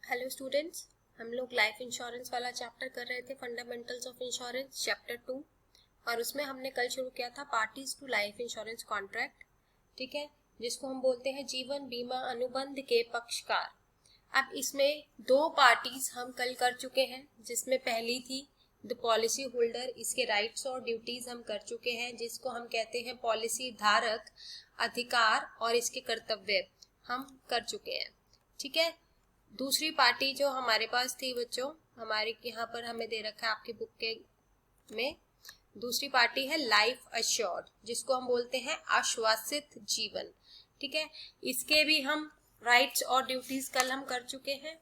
Hello students, हम लोग life insurance वाला चैप्टर कर रहे थे, फंडामेंटल्स ऑफ इंश्योरेंस चैप्टर 2। और उसमें हमने कल शुरू किया था parties to life insurance contract, ठीक है, जिसको हम बोलते हैं जीवन बीमा अनुबंध के पक्षकार। अब इसमें दो पार्टीज हम कल कर चुके हैं, जिसमें पहली थी द पॉलिसी होल्डर, इसके राइट्स और ड्यूटीज हम कर चुके हैं, जिसको हम कहते हैं पॉलिसी धारक, अधिकार और इसके कर्तव्य हम कर चुके हैं, ठीक है। दूसरी पार्टी जो हमारे पास थी बच्चों, हमारे यहाँ पर हमें दे रखा है आपकी बुक के में, दूसरी पार्टी है लाइफ अश्योर्ड, जिसको हम बोलते हैं आश्वासित जीवन, ठीक है। इसके भी हम राइट्स और ड्यूटीज कल हम कर चुके हैं।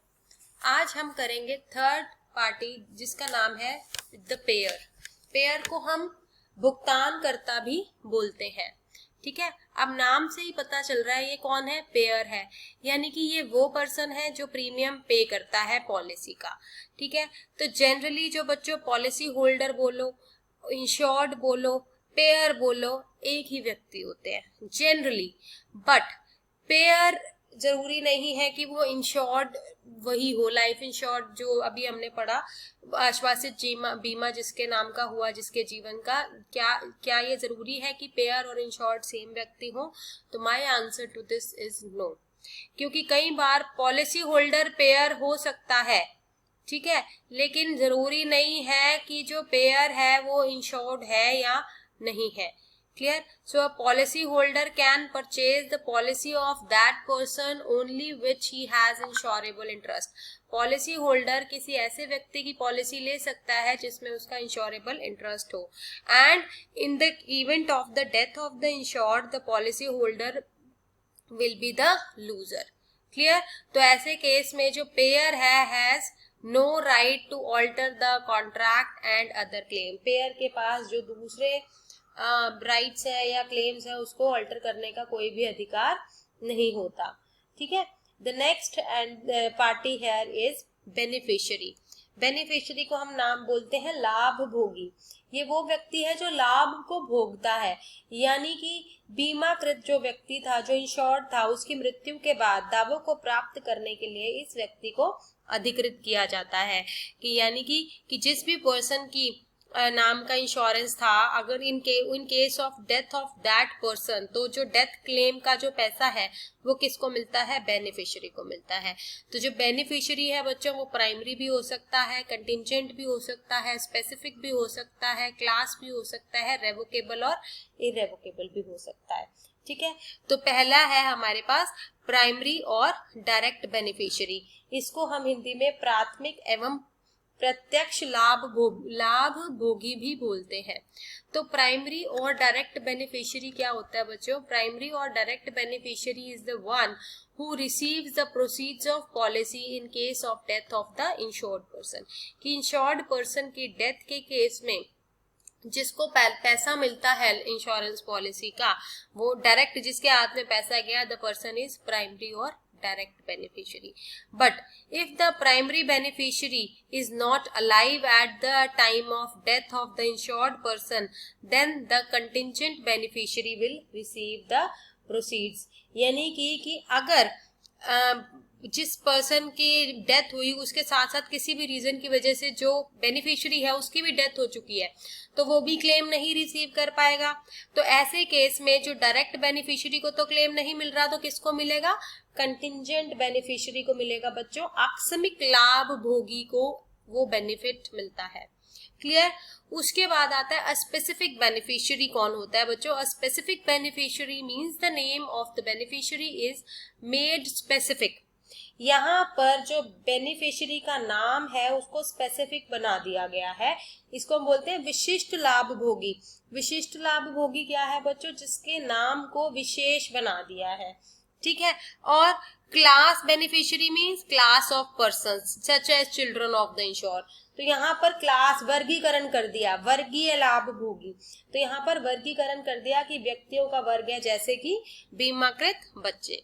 आज हम करेंगे थर्ड पार्टी, जिसका नाम है द पेयर। पेयर को हम भुगतानकर्ता भी बोलते हैं, ठीक है। अब नाम से ही पता चल रहा है ये कौन है, पेयर है, यानी कि ये वो पर्सन है जो प्रीमियम पे करता है पॉलिसी का, ठीक है। तो जनरली जो बच्चों पॉलिसी होल्डर बोलो, इंश्योर्ड बोलो, पेयर बोलो, एक ही व्यक्ति होते हैं जनरली। बट पेयर जरूरी नहीं है कि वो इंश्योर्ड वही हो। लाइफ इंश्योर्ड जो अभी हमने पढ़ा, आश्वासित बीमा जिसके नाम का हुआ, जिसके जीवन का, क्या ये जरूरी है कि पेयर और इंश्योर्ड सेम व्यक्ति हो? तो my answer to this is no, क्योंकि कई बार पॉलिसी होल्डर पेयर हो सकता है, ठीक है, लेकिन जरूरी नहीं है कि जो पेयर है वो इंश्योर्ड है या नहीं है। Clear? So a policy holder can purchase the policy of that person only which he has insurable interest. Policy holder किसी ऐसे व्यक्ति की पॉलिसी ले सकता है जिसमें उसका इंश्योरेबल इंटरेस्ट हो, and in the event of the death of the insured the policy holder will be the loser. Clear? तो ऐसे केस में जो पेयर है has no right to alter the contract and other claim. Payer के पास जो दूसरे rights है या क्लेम्स है उसको अल्टर करने का कोई भी अधिकार नहीं होता, ठीक है। The next and party here is beneficiary. Beneficiary को हम नाम बोलते हैं लाभ भोगी। ये वो व्यक्ति है जो लाभ को भोगता है, यानी कि बीमाकृत जो व्यक्ति था, जो इंश्योर्ड था, उसकी मृत्यु के बाद दावों को प्राप्त करने के लिए इस व्यक्ति को अधिकृत किया जाता है, कि यानी कि जिस भी पर्सन की नाम का इंश्योरेंस था, अगर इन case of death of that person, तो जो डेथ क्लेम का जो पैसा है वो किसको मिलता है? बेनिफिशियरी को मिलता है। तो जो बेनिफिशियरी है बच्चों, वो प्राइमरी भी हो सकता है, कंटिंजेंट भी हो सकता है, स्पेसिफिक भी हो सकता है, क्लास भी हो सकता है, रेवोकेबल और इरेवोकेबल भी हो सकता है, ठीक है। तो पहला है हमारे पास प्राइमरी और डायरेक्ट बेनिफिशियरी। इसको हम हिंदी में प्राथमिक एवं प्रत्यक्ष लाभ भोगी भी बोलते हैं। तो प्राइमरी और डायरेक्ट बेनिफिशियरी क्या होता है बच्चों? प्राइमरी और direct beneficiary is the one who receives the proceeds of policy in case of death of the insured person. कि इंश्योर्ड पर्सन की डेथ के केस में जिसको पैसा मिलता है इंश्योरेंस पॉलिसी का, वो डायरेक्ट जिसके हाथ में पैसा गया, द पर्सन इज प्राइमरी और direct beneficiary. But if the primary beneficiary is not alive at the time of death of the insured person, then the contingent beneficiary will receive the proceeds. यानी कि अगर जिस person की death हुई उसके साथ साथ किसी भी रीजन की वजह से जो बेनिफिशियरी है उसकी भी डेथ हो चुकी है, तो वो भी क्लेम नहीं रिसीव कर पाएगा। तो ऐसे केस में जो डायरेक्ट बेनिफिशियरी को तो क्लेम नहीं मिल रहा, तो किसको मिलेगा? कंटिंजेंट बेनिफिशियरी को मिलेगा बच्चों। आकस्मिक लाभ भोगी को वो बेनिफिट मिलता है। क्लियर? उसके बाद आता है स्पेसिफिक बेनिफिशियरी। कौन होता है बच्चों? Specific beneficiary means the name of the beneficiary is made specific. यहाँ पर जो बेनिफिशियरी का नाम है उसको स्पेसिफिक बना दिया गया है। इसको हम बोलते हैं विशिष्ट लाभ भोगी। विशिष्ट लाभ भोगी क्या है बच्चों? जिसके नाम को विशेष बना दिया है, ठीक है। और class beneficiary means class of persons such as children of the insured. तो यहाँ पर क्लास वर्गीकरण कर दिया, वर्गीय लाभ भोगी। तो यहाँ पर वर्गीकरण कर दिया कि व्यक्तियों का वर्ग है, जैसे कि बीमाकृत बच्चे।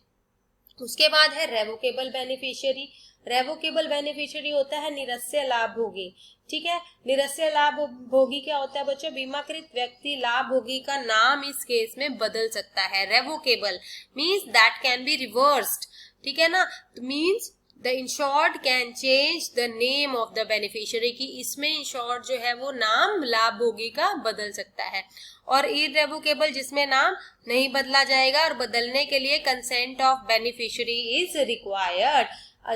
उसके बाद है रेवोकेबल बेनिफिशियरी। रेवोकेबल बेनिफिशियरी होता है निरस्य लाभ भोगी, ठीक है। निरस्य लाभ भोगी क्या होता है बच्चों? बीमाकृत व्यक्ति लाभ भोगी का नाम इस केस में बदल सकता है। Revocable means that can be reversed, ठीक है ना। Means the insured can change the name of the beneficiary, की इसमें इंश्योर्ड जो है वो नाम लाभ भोगी का बदल सकता है। और इररेवोकेबल जिसमें नाम नहीं बदला जाएगा और बदलने के लिए consent of beneficiary is required.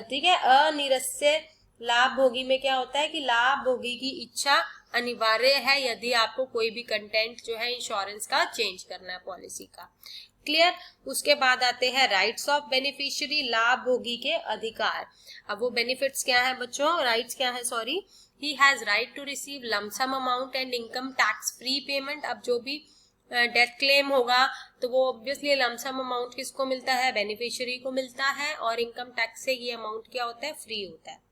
ठीक है, अनिरस्य लाभ भोगी में क्या होता है कि लाभ भोगी की इच्छा अनिवार्य है यदि आपको कोई भी कंटेंट जो है इंश्योरेंस का चेंज करना है पॉलिसी का। क्लियर। उसके बाद आते हैं राइट्स ऑफ बेनिफिशियरी, लाभ भोगी के अधिकार। अब वो बेनिफिट्स क्या है बच्चों, राइट्स क्या है, sorry, he has right to receive lump sum amount and income tax free payment. अब जो भी डेथ क्लेम होगा तो वो ऑब्वियसली लमसम अमाउंट किसको मिलता है, बेनिफिशियरी को मिलता है, और इनकम टैक्स से ये अमाउंट क्या होता है, फ्री होता है।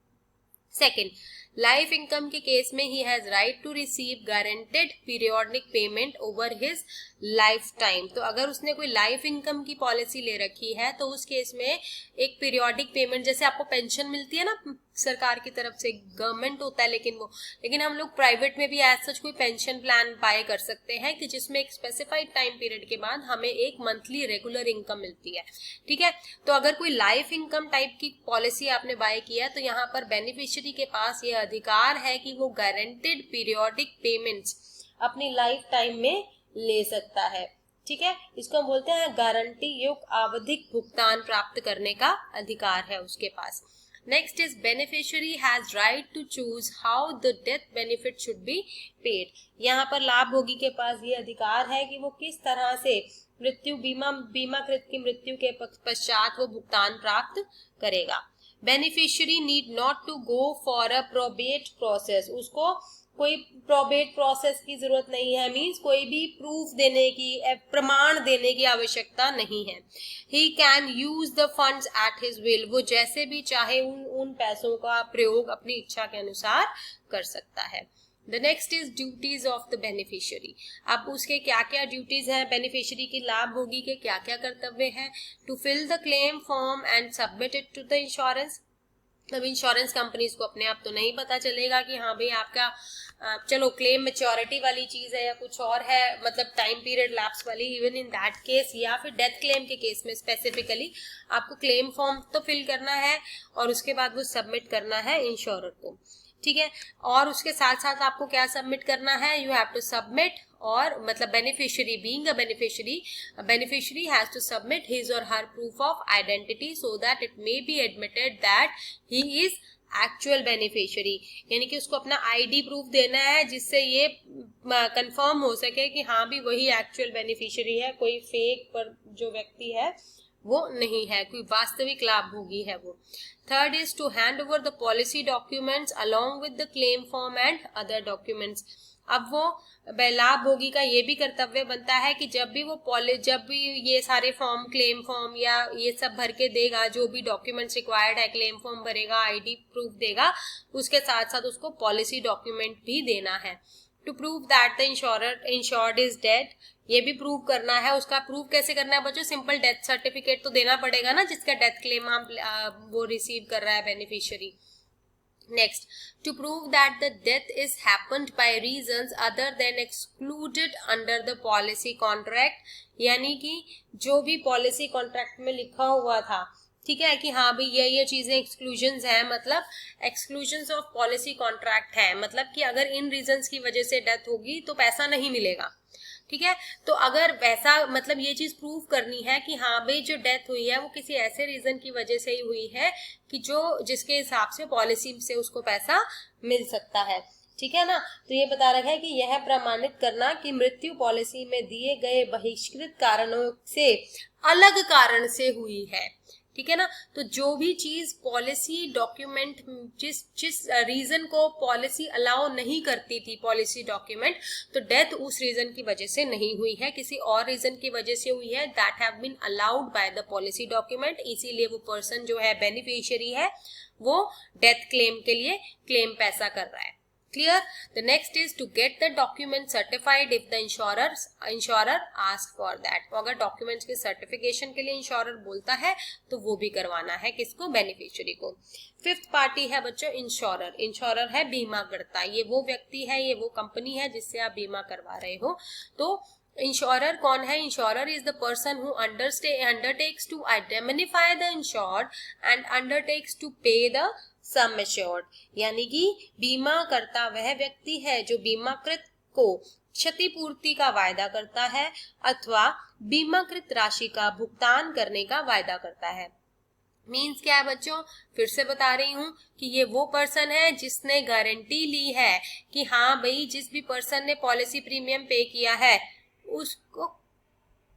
सेकेंड, लाइफ इनकम के केस में he has right to receive guaranteed periodic payment over his lifetime. तो अगर उसने कोई लाइफ इनकम की पॉलिसी ले रखी है तो उस केस में एक पीरियोडिक पेमेंट, जैसे आपको पेंशन मिलती है ना सरकार की तरफ से, गवर्नमेंट होता है लेकिन हम लोग प्राइवेट में भी एज सच कोई पेंशन प्लान बाय कर सकते हैं कि जिसमें एक स्पेसिफाइड टाइम पीरियड के बाद हमें एक मंथली रेगुलर इनकम मिलती है। ठीक है, तो अगर कोई लाइफ इनकम टाइप की पॉलिसी आपने बाय किया तो यहाँ पर बेनिफिशियरी के पास ये अधिकार है कि वो गारंटेड पीरियोडिक पेमेंट्स अपनी लाइफ टाइम में ले सकता है। ठीक है, इसको हम बोलते हैं गारंटी युक्त आवधिक भुगतान प्राप्त करने का अधिकार है उसके पास। Next is beneficiary has right to choose how the death benefit should be paid. यहाँ पर लाभ भोगी के पास ये अधिकार है कि वो किस तरह से मृत्यु बीमाकृत की मृत्यु के पश्चात वो भुगतान प्राप्त करेगा। Beneficiary need not to go for a probate process, उसको कोई प्रोबेट प्रोसेस की जरूरत नहीं है, मींस कोई भी प्रूफ देने की, प्रमाण देने की आवश्यकता नहीं है। He can use the funds at his will, वो जैसे भी चाहे उन पैसों का प्रयोग अपनी इच्छा के अनुसार कर सकता है। The next is duties of the beneficiary. अब उसके क्या क्या ड्यूटीज हैं बेनिफिशियरी की, लाभ भोगी के क्या क्या कर्तव्य हैं। To fill the claim form and submit it to the insurance. अब इंश्योरेंस कंपनीज को अपने आप तो नहीं पता चलेगा कि हाँ भाई आपका चलो क्लेम मैच्योरिटी वाली चीज है या कुछ और है, मतलब टाइम पीरियड लैप्स वाली, इवन इन दैट केस, या फिर डेथ क्लेम के केस में स्पेसिफिकली आपको क्लेम फॉर्म तो फिल करना है और उसके बाद वो सबमिट करना है इंश्योरर को। ठीक है, और उसके साथ साथ आपको क्या सबमिट करना है, यू हैव टू सबमिट, और मतलब beneficiary being a beneficiary has to submit his or her proof of identity so that it may be admitted that he is actual beneficiary, यानी कि उसको अपना आईडी प्रूफ देना है जिससे ये कंफर्म हो सके कि हाँ भी वही एक्चुअल बेनिफिशियरी है, कोई फेक पर जो व्यक्ति है वो नहीं है, कोई वास्तविक लाभ भोगी है वो। Third is to hand over the policy documents along with the claim form and other documents. अब वो लाभ भोगी का ये भी कर्तव्य बनता है कि जब भी ये सारे फॉर्म, क्लेम फॉर्म या ये सब भर के देगा, जो भी डॉक्यूमेंट्स रिक्वायर्ड है, क्लेम फॉर्म भरेगा, आईडी प्रूफ देगा, उसके साथ साथ उसको पॉलिसी डॉक्यूमेंट भी देना है। To prove that the insured is dead, ये भी प्रूव करना है। उसका प्रूव कैसे करना है बच्चों, सिंपल डेथ सर्टिफिकेट तो देना पड़ेगा ना जिसका डेथ क्लेम वो रिसीव कर रहा है beneficiary. Next, to prove that the death is happened by reasons other than excluded under the policy contract, यानी कि जो भी पॉलिसी कॉन्ट्रैक्ट में लिखा हुआ था, ठीक है, कि हाँ भाई ये चीजें एक्सक्लूजन्स हैं, मतलब एक्सक्लूजन्स ऑफ पॉलिसी कॉन्ट्रैक्ट है, मतलब कि अगर इन रीजंस की वजह से डेथ होगी तो पैसा नहीं मिलेगा। ठीक है, तो अगर वैसा मतलब ये चीज प्रूव करनी है कि हाँ भाई जो डेथ हुई है वो किसी ऐसे रीजन की वजह से ही हुई है कि जिसके हिसाब से पॉलिसी से उसको पैसा मिल सकता है। ठीक है ना, तो ये बता रखा है कि यह प्रमाणित करना कि मृत्यु पॉलिसी में दिए गए बहिष्कृत कारणों से अलग कारण से हुई है। ठीक है ना, तो जो भी चीज पॉलिसी डॉक्यूमेंट जिस रीजन को पॉलिसी अलाउ नहीं करती थी पॉलिसी डॉक्यूमेंट, तो डेथ उस रीजन की वजह से नहीं हुई है, किसी और रीजन की वजह से हुई है, that have been allowed by the policy document. इसीलिए वो पर्सन जो है बेनिफिशियरी है वो डेथ क्लेम के लिए क्लेम पैसा कर रहा है। Clear? The next is to get the document certified if the insurer ask for that. तो अगर डॉक्यूमेंट्स के सर्टिफिकेशन के लिए इंश्योरर बोलता है तो वो भी करवाना है किसको, बेनिफिशियरी को। फिफ्थ पार्टी है बच्चों इंश्योरर। इंश्योरर है बीमा करता, ये वो व्यक्ति है, ये वो कंपनी है जिससे आप बीमा करवा रहे हो। तो इंश्योरर कौन है? Insurer is the person who undertakes to indemnify the insured and undertakes to pay the sum assured. यानी कि बीमा करता वह व्यक्ति है जो बीमाकृत को क्षतिपूर्ति का वायदा करता है अथवा बीमाकृत राशि का भुगतान करने का वायदा करता है। मीन्स क्या है बच्चों? फिर से बता रही हूं कि ये वो पर्सन है जिसने गारंटी ली है कि हाँ भाई, जिस भी पर्सन ने पॉलिसी प्रीमियम पे किया है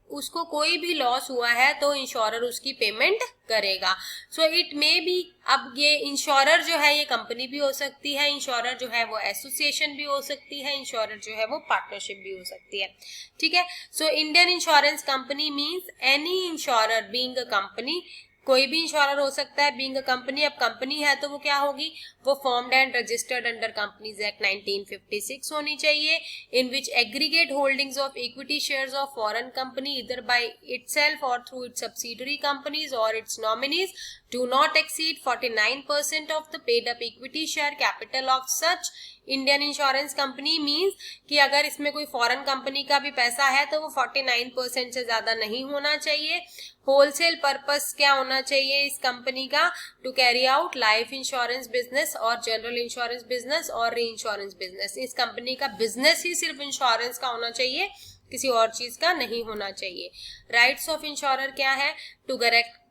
उसको कोई भी लॉस हुआ है तो इंश्योरर उसकी पेमेंट करेगा। सो इट मे बी, अब ये इंश्योरर जो है ये कंपनी भी हो सकती है, इंश्योरर जो है वो एसोसिएशन भी हो सकती है, इंश्योरर जो है वो पार्टनरशिप भी हो सकती है। ठीक है। So Indian insurance company means any insurer being a company. कोई भी इंश्योरर हो सकता है बीइंग अ कंपनी। अब कंपनी है तो वो क्या होगी? वो formed and registered under companies act 1956 होनी चाहिए, in which aggregate holdings of equity shares of foreign company either by itself or through its subsidiary companies or its nominees do not exceed 49% of the paid up equity share capital of such Indian insurance company. Means कि अगर इसमें कोई foreign company का भी पैसा है तो वो 49% से ज्यादा नहीं होना चाहिए। होलसेल पर्पस क्या होना चाहिए इस कंपनी का? To carry out life insurance business और जनरल इंश्योरेंस बिजनेस और री इंश्योरेंस बिजनेस। इस कंपनी का बिजनेस ही सिर्फ इंश्योरेंस का होना चाहिए, किसी और चीज का नहीं होना चाहिए। राइट्स ऑफ इंश्योरर क्या है?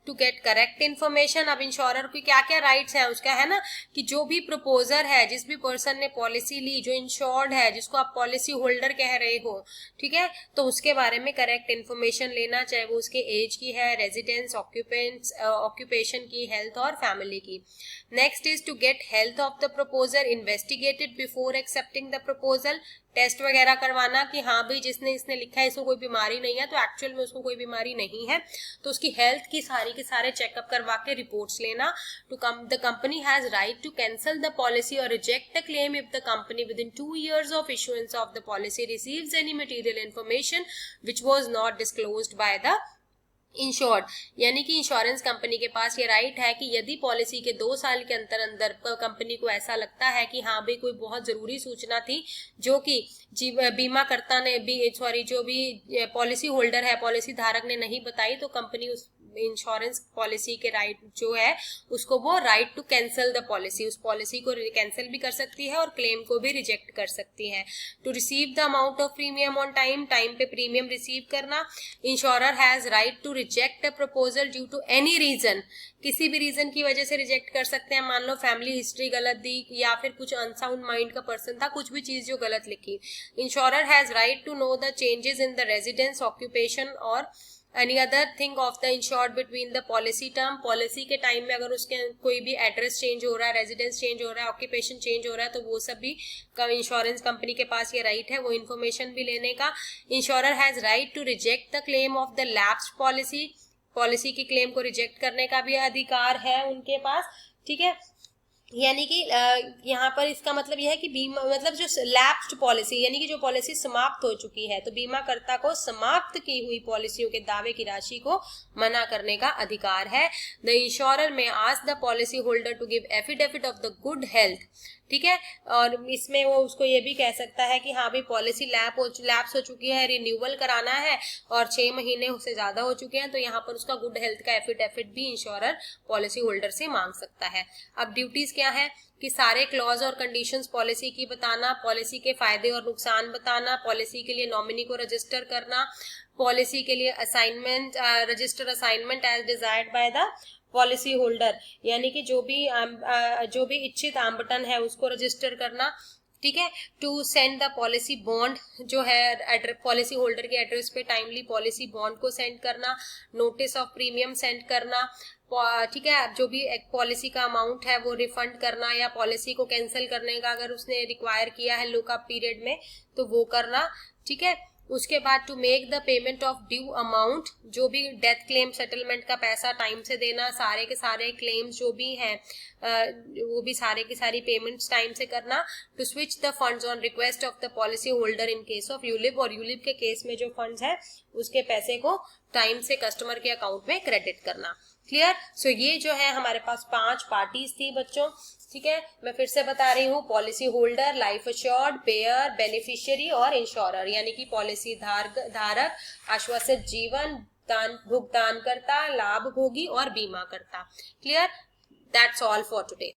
To get correct information. अब इंश्योरर की क्या क्या राइट्स है उसका, है ना, कि जो भी प्रपोजर है, जिस भी पर्सन ने पॉलिसी ली, जो इंश्योर्ड है, जिसको आप पॉलिसी होल्डर कह रहे हो, ठीक है, तो उसके बारे में करेक्ट इन्फॉर्मेशन लेना, चाहे वो उसके एज की है, रेजिडेंस, ऑक्यूपेशन की, हेल्थ और फैमिली की। Next is to get health of the proposer investigated before accepting the proposal. Test वगैरह करवाना कि हाँ भाई जिसने इसने लिखा है इसको कोई बीमारी नहीं है, तो एक्चुअल में उसको कोई बीमारी नहीं है, तो उसकी हेल्थ की सारी के सारे चेकअप करवा के रिपोर्ट्स लेना। The company has right to cancel the policy or reject the claim if the company within 2 years of issuance of the policy receives any material information which was not disclosed by the insured. यानी कि insurance company के पास ये right है कि यदि policy के 2 साल के अंदर कंपनी को ऐसा लगता है कि हाँ भाई कोई बहुत जरूरी सूचना थी जो कि बीमाकर्ता ने जो भी पॉलिसी होल्डर है, पॉलिसी धारक ने नहीं बताई, तो कंपनी उस इंश्योरेंस पॉलिसी के राइट जो है उसको वो right to cancel the policy, उस पॉलिसी को कैंसिल भी कर सकती है और क्लेम को भी रिजेक्ट कर सकती है। To receive the amount of premium on time, time पे प्रीमियम रिसीव करना। Insurer has right to reject a proposal due to any reason, किसी भी रीजन की वजह से रिजेक्ट कर सकते हैं। मान लो फैमिली हिस्ट्री गलत दी या फिर कुछ अनसाउंड माइंड का पर्सन था, कुछ भी चीज जो गलत लिखी। Insurer has right to know the changes in the residence, occupation or any other thing of the insured between the policy term. Policy के टाइम में अगर उसके कोई भी एड्रेस चेंज हो रहा है, रेजिडेंस चेंज हो रहा है, ऑक्यूपेशन चेंज हो रहा है, तो वो सब भी इंश्योरेंस कंपनी के पास ये राइट है वो इन्फॉर्मेशन भी लेने का। Insurer has right to reject the claim of the lapsed policy, policy की क्लेम को रिजेक्ट करने का भी अधिकार है उनके पास। ठीक है, यानी कि यहाँ पर इसका मतलब यह है कि बीमा मतलब जो लैप्स्ड पॉलिसी यानी कि जो पॉलिसी समाप्त हो चुकी है, तो बीमाकर्ता को समाप्त की हुई पॉलिसियों के दावे की राशि को मना करने का अधिकार है। The insurer may ask the policy holder to give affidavit of the good health. ठीक है, और इसमें वो उसको ये भी कह सकता है कि हाँ भाई पॉलिसी लैप्स हो चुकी है, रिन्यूअल कराना है और 6 महीने से ज्यादा हो चुके हैं, तो यहाँ पर उसका गुड हेल्थ का एफिडेविट भी इंश्योरर पॉलिसी होल्डर से मांग सकता है। अब ड्यूटीज क्या है कि सारे क्लॉज और कंडीशंस पॉलिसी की बताना, पॉलिसी के फायदे और नुकसान बताना, पॉलिसी के लिए नॉमिनी को रजिस्टर करना, पॉलिसी के लिए assignment register assignment as desired by the policy holder, यानी कि जो भी इच्छित आमबटन है उसको रजिस्टर करना। ठीक है, to send the policy bond, जो है पॉलिसी होल्डर के एड्रेस पे टाइमली पॉलिसी बॉन्ड को सेंड करना, नोटिस ऑफ प्रीमियम सेंड करना। ठीक है, जो भी एक पॉलिसी का अमाउंट है वो रिफंड करना या पॉलिसी को कैंसिल करने का अगर उसने रिक्वायर किया है लुकअप पीरियड में तो वो करना। ठीक है, उसके बाद to make the payment of due amount, जो भी डेथ क्लेम सेटलमेंट का पैसा टाइम से देना, सारे के सारे क्लेम्स जो भी हैं वो भी सारे की सारी पेमेंट्स टाइम से करना। To switch the funds on request of the policy holder in case of ULIP, और यूलिप के केस में जो फंड्स है उसके पैसे को टाइम से कस्टमर के अकाउंट में क्रेडिट करना। क्लियर। सो ये जो है हमारे पास 5 पार्टीज थी बच्चों, ठीक है। मैं फिर से बता रही हूँ, policy holder, life assured, pair, beneficiary और इंश्योरर, यानी कि पॉलिसी धारक, आश्वासित जीवन, भुगतानकर्ता, लाभ भोगी और बीमा करता। Clear, that's all for today.